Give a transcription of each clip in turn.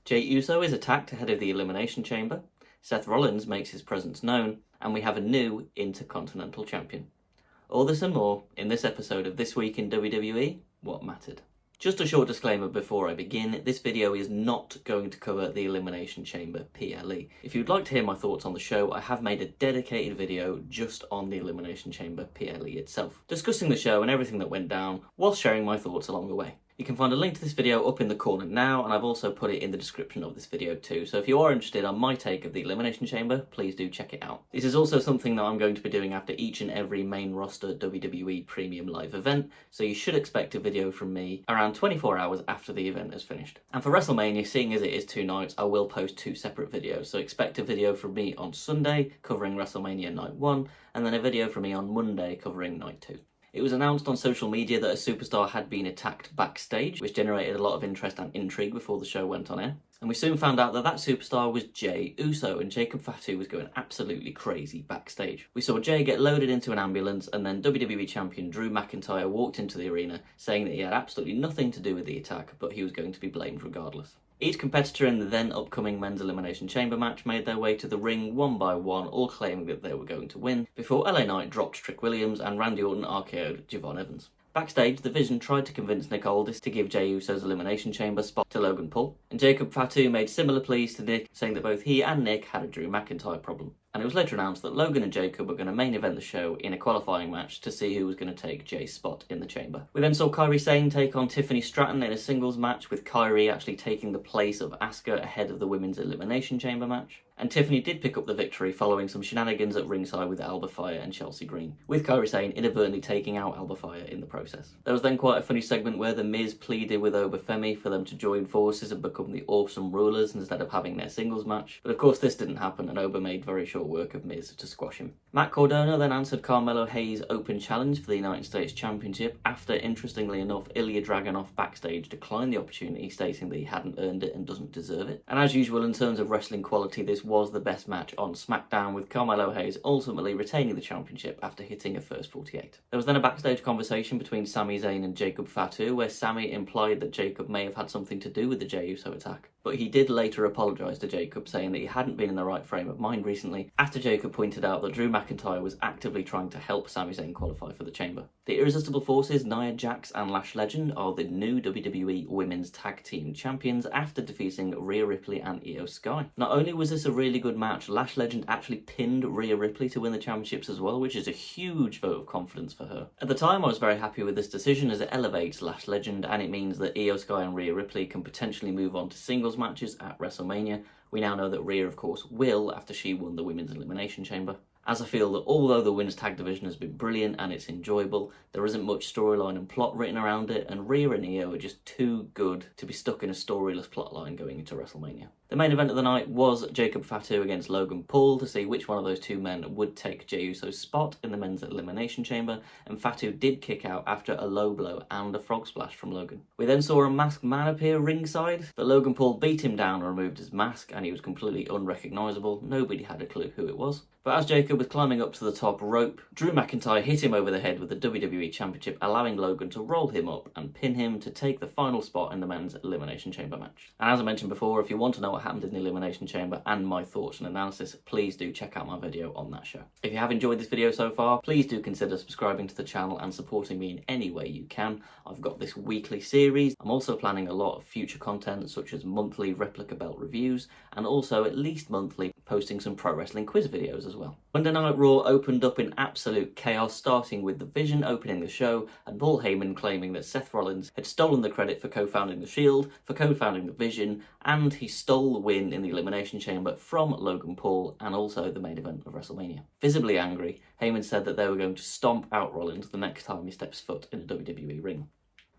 Jey Uso is attacked ahead of the Elimination Chamber, Seth Rollins makes his presence known, and we have a new Intercontinental Champion. All this and more in this episode of This Week in WWE, What Mattered. Just a short disclaimer before I begin, this video is not going to cover the Elimination Chamber PLE. If you'd like to hear my thoughts on the show, I have made a dedicated video just on the Elimination Chamber PLE itself, discussing the show and everything that went down, whilst sharing my thoughts along the way. You can find a link to this video up in the corner now, and I've also put it in the description of this video too, so if you are interested on my take of the Elimination Chamber, please do check it out. This is also something that I'm going to be doing after each and every main roster WWE Premium Live event, so you should expect a video from me around 24 hours after the event is finished. And for WrestleMania, seeing as it is 2 nights, I will post 2 separate videos, so expect a video from me on Sunday covering WrestleMania Night 1, and then a video from me on Monday covering Night 2. It was announced on social media that a superstar had been attacked backstage, which generated a lot of interest and intrigue before the show went on air. And we soon found out that that superstar was Jey Uso, and Jacob Fatu was going absolutely crazy backstage. We saw Jey get loaded into an ambulance, and then WWE Champion Drew McIntyre walked into the arena, saying that he had absolutely nothing to do with the attack, but he was going to be blamed regardless. Each competitor in the then upcoming Men's Elimination Chamber match made their way to the ring one by one, all claiming that they were going to win, before LA Knight dropped Trick Williams and Randy Orton RKO'd Javon Evans. Backstage, the Vision tried to convince Nick Aldis to give Jey Uso's Elimination Chamber spot to Logan Paul, and Jacob Fatu made similar pleas to Nick, saying that both he and Nick had a Drew McIntyre problem. And it was later announced that Logan and Jacob were going to main event the show in a qualifying match to see who was going to take Jey's spot in the chamber. We then saw Kairi Sane take on Tiffany Stratton in a singles match, with Kairi actually taking the place of Asuka ahead of the Women's Elimination Chamber match. And Tiffany did pick up the victory following some shenanigans at ringside with Alba Fyre and Chelsea Green, with Kairi Sane inadvertently taking out Alba Fyre in the process. There was then quite a funny segment where The Miz pleaded with Obafemi for them to join forces and become the Awesome Rulers instead of having their singles match, but of course this didn't happen, and Oba made very short work of Miz to squash him. Matt Cardona then answered Carmelo Hayes' open challenge for the United States Championship after, interestingly enough, Ilya Dragunov backstage declined the opportunity, stating that he hadn't earned it and doesn't deserve it. And as usual, in terms of wrestling quality, this was the best match on SmackDown, with Carmelo Hayes ultimately retaining the championship after hitting a first 48. There was then a backstage conversation between Sami Zayn and Jacob Fatu, where Sami implied that Jacob may have had something to do with the Jey Uso attack, but he did later apologise to Jacob, saying that he hadn't been in the right frame of mind recently, after Jacob pointed out that Drew McIntyre was actively trying to help Sami Zayn qualify for the chamber. The Irresistible Forces, Nia Jax and Lash Legend, are the new WWE Women's Tag Team Champions after defeating Rhea Ripley and Io Sky. Not only was this a really good match, Lash Legend actually pinned Rhea Ripley to win the championships as well, which is a huge vote of confidence for her. At the time, I was very happy with this decision as it elevates Lash Legend, and it means that Io Sky and Rhea Ripley can potentially move on to singles matches at WrestleMania. We now know that Rhea, of course, will after she won the Women's Elimination Chamber. As I feel that although the women's tag division has been brilliant and it's enjoyable, there isn't much storyline and plot written around it, and Rhea and Io are just too good to be stuck in a storyless plotline going into WrestleMania. The main event of the night was Jacob Fatu against Logan Paul to see which one of those two men would take Jey Uso's spot in the Men's Elimination Chamber, and Fatu did kick out after a low blow and a frog splash from Logan. We then saw a masked man appear ringside, but Logan Paul beat him down and removed his mask, and he was completely unrecognisable. Nobody had a clue who it was. But as Jacob was climbing up to the top rope, Drew McIntyre hit him over the head with the WWE Championship, allowing Logan to roll him up and pin him to take the final spot in the Men's Elimination Chamber match. And as I mentioned before, if you want to know what happened in the Elimination Chamber and my thoughts and analysis, please do check out my video on that show. If you have enjoyed this video so far, please do consider subscribing to the channel and supporting me in any way you can. I've got this weekly series. I'm also planning a lot of future content, such as monthly replica belt reviews, and also at least monthly posting some pro wrestling quiz videos as well. Monday Night Raw opened up in absolute chaos, starting with The Vision opening the show and Paul Heyman claiming that Seth Rollins had stolen the credit for co-founding The Shield, for co-founding The Vision, and he stole the win in the Elimination Chamber from Logan Paul and also the main event of WrestleMania. Visibly angry, Heyman said that they were going to stomp out Rollins the next time he steps foot in a WWE ring.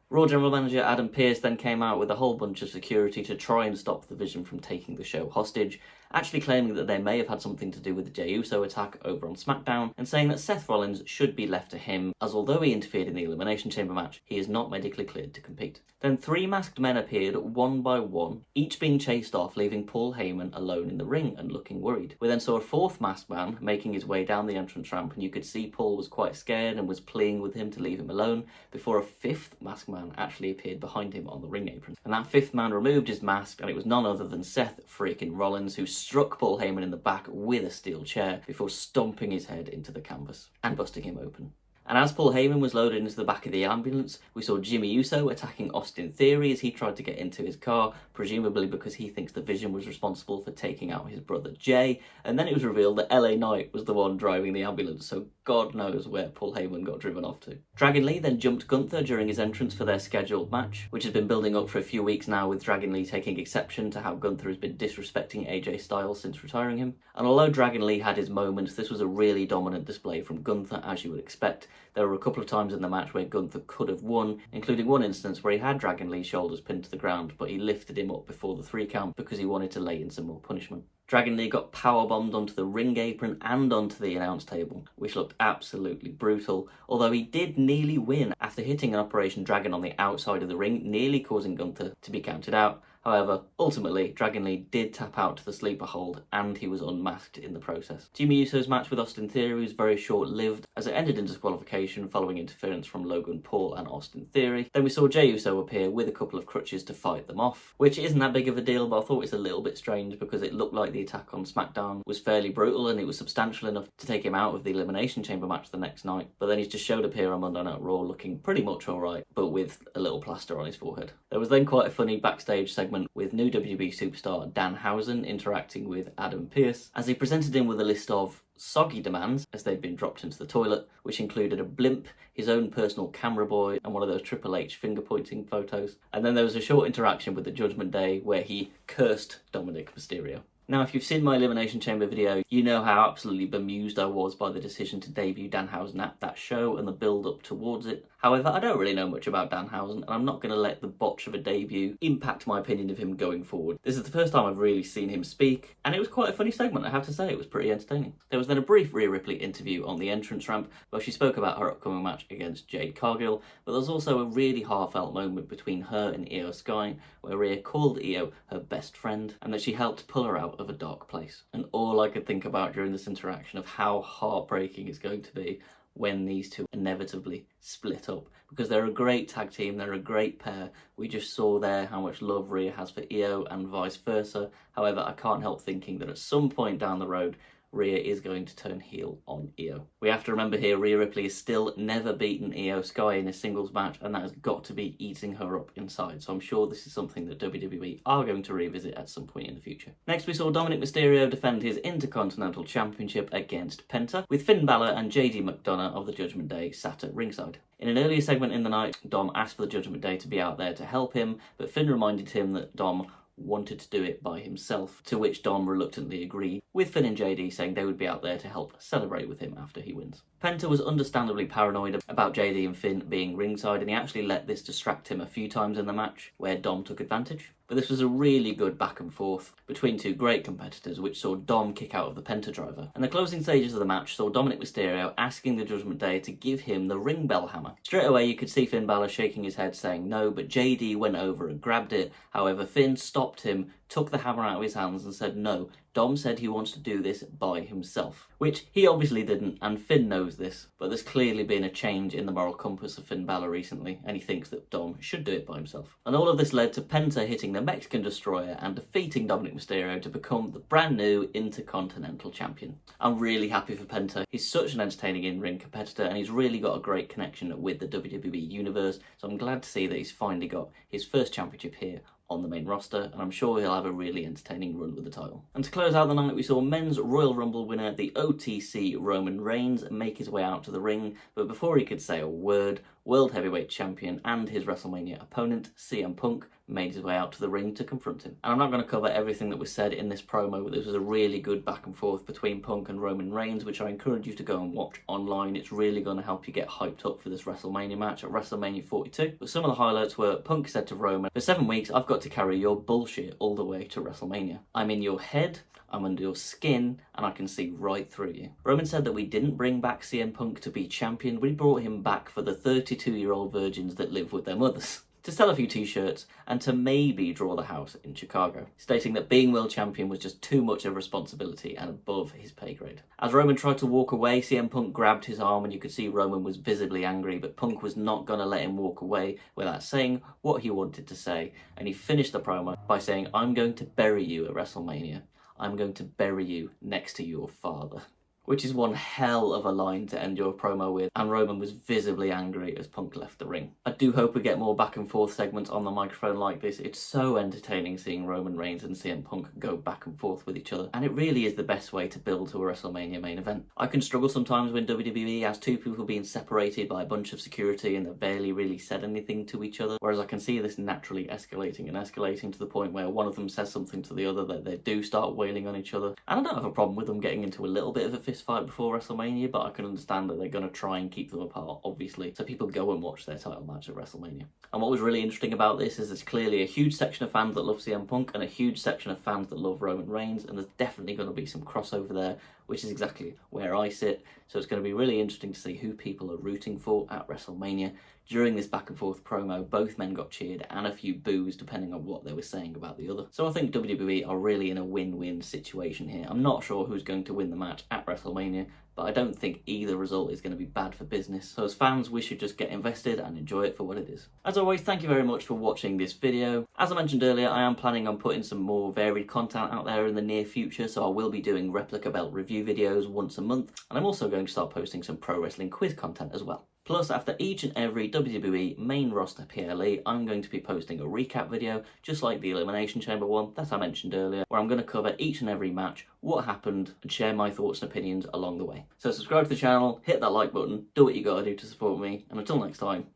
Raw General Manager Adam Pearce then came out with a whole bunch of security to try and stop The Vision from taking the show hostage, actually claiming that they may have had something to do with the Jey Uso attack over on SmackDown, and saying that Seth Rollins should be left to him, as although he interfered in the Elimination Chamber match, he is not medically cleared to compete. Then 3 masked men appeared one by one, each being chased off, leaving Paul Heyman alone in the ring and looking worried. We then saw a 4th masked man making his way down the entrance ramp, and you could see Paul was quite scared and was pleading with him to leave him alone, before a 5th masked man man actually appeared behind him on the ring apron. And that fifth man removed his mask, and it was none other than Seth freaking Rollins, who struck Paul Heyman in the back with a steel chair before stomping his head into the canvas and busting him open. And as Paul Heyman was loaded into the back of the ambulance, we saw Jey Uso attacking Austin Theory as he tried to get into his car, presumably because he thinks the Vision was responsible for taking out his brother Jey. And then it was revealed that LA Knight was the one driving the ambulance, so God knows where Paul Heyman got driven off to. Dragon Lee then jumped Gunther during his entrance for their scheduled match, which has been building up for a few weeks now, with Dragon Lee taking exception to how Gunther has been disrespecting AJ Styles since retiring him. And although Dragon Lee had his moments, this was a really dominant display from Gunther, as you would expect. There were a couple of times in the match where Gunther could have won, including one instance where he had Dragon Lee's shoulders pinned to the ground, but he lifted him up before the 3 count because he wanted to lay in some more punishment. Dragon Lee got powerbombed onto the ring apron and onto the announce table, which looked absolutely brutal, although he did nearly win after hitting an Operation Dragon on the outside of the ring, nearly causing Gunther to be counted out. However, ultimately, Dragon Lee did tap out to the sleeper hold, and he was unmasked in the process. Jey Uso's match with Austin Theory was very short-lived, as it ended in disqualification following interference from Logan Paul and Austin Theory. Then we saw Jey Uso appear with a couple of crutches to fight them off, which isn't that big of a deal, but I thought it was a little bit strange because it looked like the attack on SmackDown was fairly brutal and it was substantial enough to take him out of the Elimination Chamber match the next night. But then he just showed up here on Monday Night Raw looking pretty much alright, but with a little plaster on his forehead. There was then quite a funny backstage segment with new WWE superstar Danhausen interacting with Adam Pearce as he presented him with a list of soggy demands as they'd been dropped into the toilet, which included a blimp, his own personal camera boy, and one of those Triple H finger-pointing photos. And then there was a short interaction with the Judgment Day where he cursed Dominik Mysterio. Now, if you've seen my Elimination Chamber video, you know how absolutely bemused I was by the decision to debut Danhausen at that show and the build-up towards it. However, I don't really know much about Danhausen, and I'm not going to let the botch of a debut impact my opinion of him going forward. This is the first time I've really seen him speak, and it was quite a funny segment, I have to say. It was pretty entertaining. There was then a brief Rhea Ripley interview on the entrance ramp where she spoke about her upcoming match against Jade Cargill, but there was also a really heartfelt moment between her and Io Sky where Rhea called Io her best friend and that she helped pull her out of a dark place. And all I could think about during this interaction of how heartbreaking it's going to be when these two inevitably split up, because they're a great tag team, they're a great pair. We just saw there how much love Rhea has for Io and vice versa. However, I can't help thinking that at some point down the road Rhea is going to turn heel on Io. We have to remember here, Rhea Ripley has still never beaten Io Sky in a singles match, and that has got to be eating her up inside. So I'm sure this is something that WWE are going to revisit at some point in the future. Next, we saw Dominik Mysterio defend his Intercontinental Championship against Penta, with Finn Balor and JD McDonough of the Judgment Day sat at ringside. In an earlier segment in the night, Dom asked for the Judgment Day to be out there to help him, but Finn reminded him that Dom wanted to do it by himself, to which Dom reluctantly agreed, with Finn and JD saying they would be out there to help celebrate with him after he wins. Penta was understandably paranoid about JD and Finn being ringside, and he actually let this distract him a few times in the match, where Dom took advantage. But this was a really good back and forth between two great competitors, which saw Dom kick out of the Penta driver. And the closing stages of the match saw Dominik Mysterio asking the Judgment Day to give him the ring bell hammer. Straight away you could see Finn Balor shaking his head saying no, but JD went over and grabbed it. However, Finn stopped him, took the hammer out of his hands and said no, Dom said he wants to do this by himself. Which he obviously didn't, and Finn knows this, but there's clearly been a change in the moral compass of Finn Balor recently, and he thinks that Dom should do it by himself. And all of this led to Penta hitting the Mexican Destroyer and defeating Dominik Mysterio to become the brand new Intercontinental Champion. I'm really happy for Penta. He's such an entertaining in-ring competitor, and he's really got a great connection with the WWE Universe, so I'm glad to see that he's finally got his first championship here on the main roster, and I'm sure he'll have a really entertaining run with the title. And to close out the night, we saw men's Royal Rumble winner, the OTC Roman Reigns, make his way out to the ring, but before he could say a word, World Heavyweight Champion and his WrestleMania opponent, CM Punk, made his way out to the ring to confront him. And I'm not going to cover everything that was said in this promo, but this was a really good back and forth between Punk and Roman Reigns, which I encourage you to go and watch online. It's really going to help you get hyped up for this WrestleMania match at WrestleMania 42. But some of the highlights were Punk said to Roman, "For 7 weeks, I've got to carry your bullshit all the way to WrestleMania. I'm in your head, I'm under your skin, and I can see right through you." Roman said that we didn't bring back CM Punk to be champion, we brought him back for the 32-year-old virgins that live with their mothers. to sell a few t-shirts, and to maybe draw the house in Chicago, stating that being world champion was just too much of a responsibility and above his pay grade. As Roman tried to walk away, CM Punk grabbed his arm and you could see Roman was visibly angry, but Punk was not going to let him walk away without saying what he wanted to say, and he finished the promo by saying, "I'm going to bury you at WrestleMania. I'm going to bury you next to your father." Which is one hell of a line to end your promo with, and Roman was visibly angry as Punk left the ring. I do hope we get more back and forth segments on the microphone like this. It's so entertaining seeing Roman Reigns and CM Punk go back and forth with each other, and it really is the best way to build to a WrestleMania main event. I can struggle sometimes when WWE has two people being separated by a bunch of security and they barely really said anything to each other, whereas I can see this naturally escalating and escalating to the point where one of them says something to the other that they do start wailing on each other, and I don't have a problem with them getting into a little bit of a fist fight before WrestleMania, but I can understand that they're going to try and keep them apart, obviously, so people go and watch their title match at WrestleMania. And what was really interesting about this is there's clearly a huge section of fans that love CM Punk and a huge section of fans that love Roman Reigns, and there's definitely going to be some crossover there, which is exactly where I sit, so it's going to be really interesting to see who people are rooting for at WrestleMania. During this back and forth promo, both men got cheered and a few boos depending on what they were saying about the other. So I think WWE are really in a win-win situation here. I'm not sure who's going to win the match at WrestleMania, but I don't think either result is going to be bad for business. So as fans, we should just get invested and enjoy it for what it is. As always, thank you very much for watching this video. As I mentioned earlier, I am planning on putting some more varied content out there in the near future, so I will be doing replica belt review videos once a month, and I'm also going to start posting some pro wrestling quiz content as well. Plus, after each and every WWE main roster PLE, I'm going to be posting a recap video, just like the Elimination Chamber one that I mentioned earlier, where I'm going to cover each and every match, what happened, and share my thoughts and opinions along the way. So subscribe to the channel, hit that like button, do what you gotta do to support me, and until next time,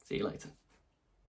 see you later.